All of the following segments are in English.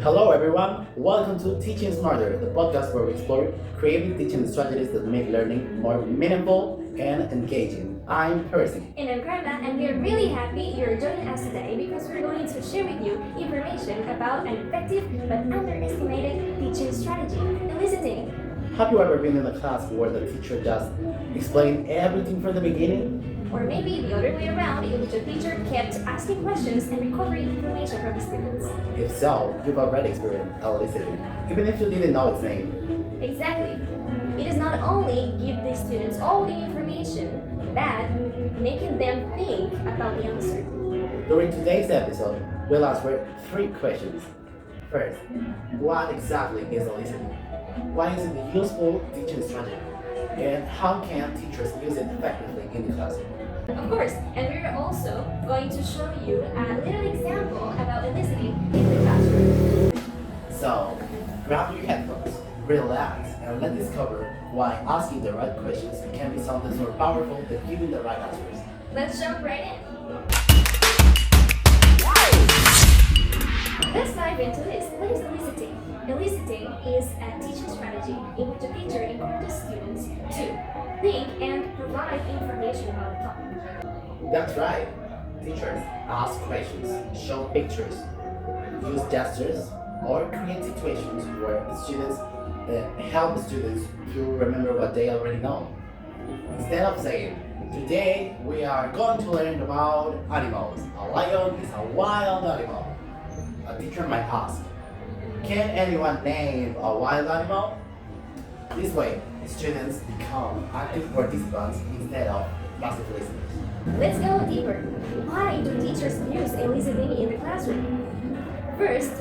Hello everyone, welcome to Teaching Smarter, the podcast where we explore creative teaching strategies that make learning more meaningful and engaging. I'm Percy. And I'm Karma, and we're really happy you're joining us today because we're going to share with you information about an effective but underestimated teaching strategy, eliciting. Have you ever been in a class where the teacher just explained everything from the beginning? Or maybe the other way around, in which a teacher kept asking questions and recovering information from the students. If so, you've already experienced eliciting, even if you didn't know its name. Exactly. It is not only give the students all the information, but making them think about the answer. During today's episode, we'll answer 3 questions. First, what exactly is eliciting? Why is it a useful teaching strategy? And how can teachers use it effectively in the classroom? Of course, and we're also going to show you a little example about eliciting in the classroom. So, grab your headphones, relax, and let's discover why asking the right questions can be something more powerful than giving the right answers. Let's jump right in. Let's dive into this. What is eliciting? Eliciting is a teaching strategy in which a teacher encourages students to think and provide information about the topic. That's right. Teachers ask questions, show pictures, use gestures, or create situations where the students help the students to remember what they already know. Instead of saying, today we are going to learn about animals. A lion is a wild animal. A teacher might ask, can anyone name a wild animal? This way, students become active participants instead of passive listeners. Let's go deeper. Why do teachers use eliciting in the classroom? First,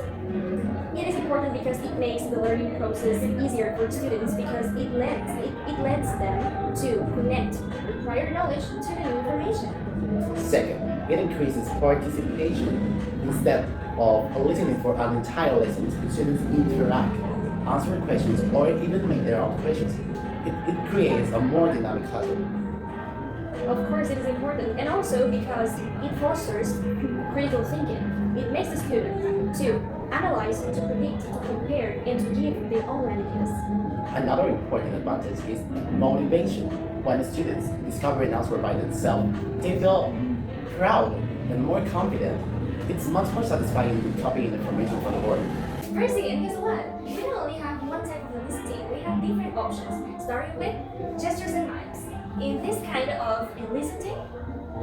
it is important because it makes the learning process easier for students because it lets them to connect the prior knowledge to the new information. Second, it increases participation. Instead of listening for an entire lesson, students interact, answer questions, or even make their own questions. It creates a more dynamic classroom. Of course, it is important, and also because it fosters critical thinking. It makes the student to analyze, to predict, to compare, and to give their own ideas. Another important advantage is motivation. When students discover an answer by themselves, they feel proud and more confident. It's much more satisfying than copying information from the board. Percy, and guess what? We don't only have one type of eliciting, we have different options, starting with gestures and mimes. In this kind of eliciting,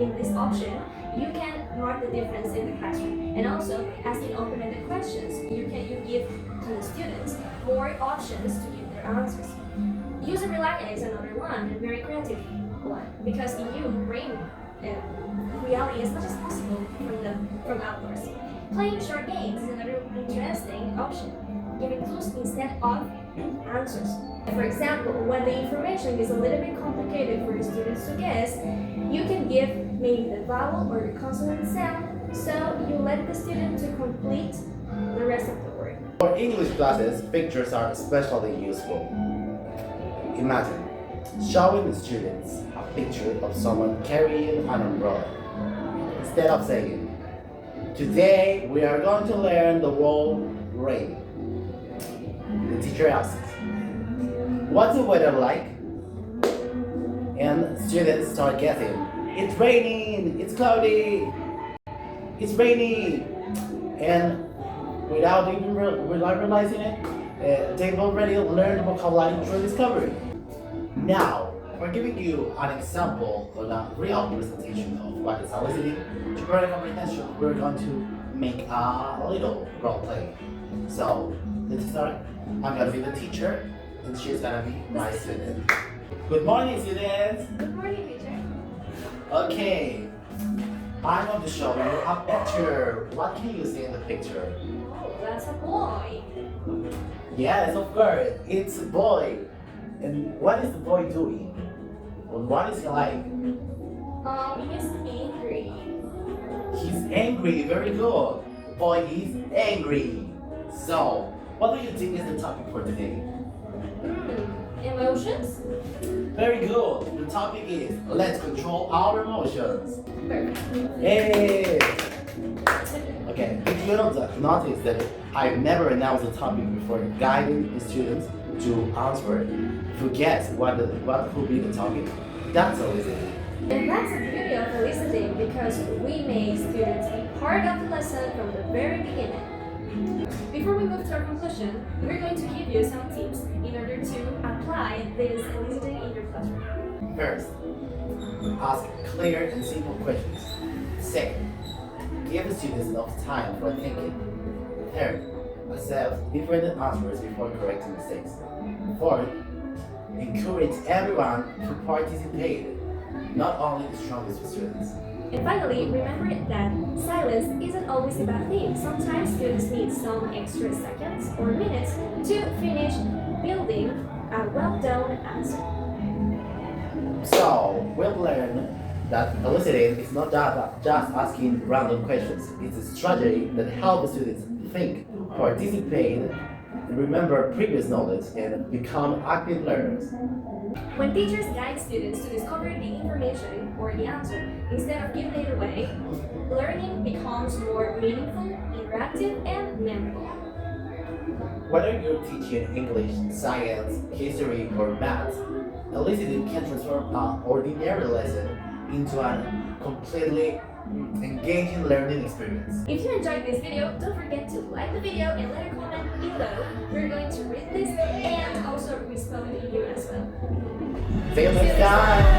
in this option, you can mark the difference in the classroom. And also, asking open-ended questions, you give to the students more options to give their answers. Use and rely is another one, a very creative one, because you bring reality as much as possible from outdoors. Playing short games is another interesting option, giving clues instead of answers. For example, when the information is a little bit complicated for the students to guess, you can give maybe the vowel or the consonant sound, so you let the student to complete the rest of the word. For English classes, pictures are especially useful. Imagine showing the students a picture of someone carrying an umbrella. Instead of saying, today we are going to learn the word rain. The teacher asks, what's the weather like? And students start guessing. It's raining, it's cloudy, it's raining. And without even realizing it, they've already learned the vocabulary through discovery. Now, we're giving you an example of a real presentation of what is eliciting. To better comprehension, we're going to make a little role play. So, let's start. I'm gonna be the teacher, and she's gonna be my student. Good morning, students! Good morning, teacher. Okay, I'm going to show you a picture. What can you see in the picture? Oh, that's a boy. Yes, of course, it's a boy. And what is the boy doing? And what is he like? He's angry. He's angry, very good. The boy is angry. So, what do you think is the topic for today? Emotions? Very good. The topic is let's control our emotions. Perfect. Hey! Okay, if you don't notice that I've never announced the topic before guiding the students to answer it, to guess what could be the topic, that's eliciting. And that's the beauty of eliciting because we make students be part of the lesson from the very beginning. Before we move to our conclusion, we're going to give you some tips in order to apply this eliciting in your classroom. First, ask clear and simple questions. Second, give the students enough time for thinking. Third, accept different answers before correcting mistakes. Fourth, encourage everyone to participate, not only the strongest students. And finally, remember that silence isn't always a bad thing. Sometimes students need some extra seconds or minutes to finish building a well-done answer. So, we've learned that eliciting is not just asking random questions. It's a strategy that helps students think, participate, remember previous knowledge, and become active learners. When teachers guide students to discover the information or the answer instead of giving it away, learning becomes more meaningful, interactive, and memorable. Whether you're teaching English, science, history, or math, eliciting can transform an ordinary lesson into a completely engaging learning experience. If you enjoyed this video, don't forget to like the video and let a comment below. We're going to read this and also respond to you as well. See you next time!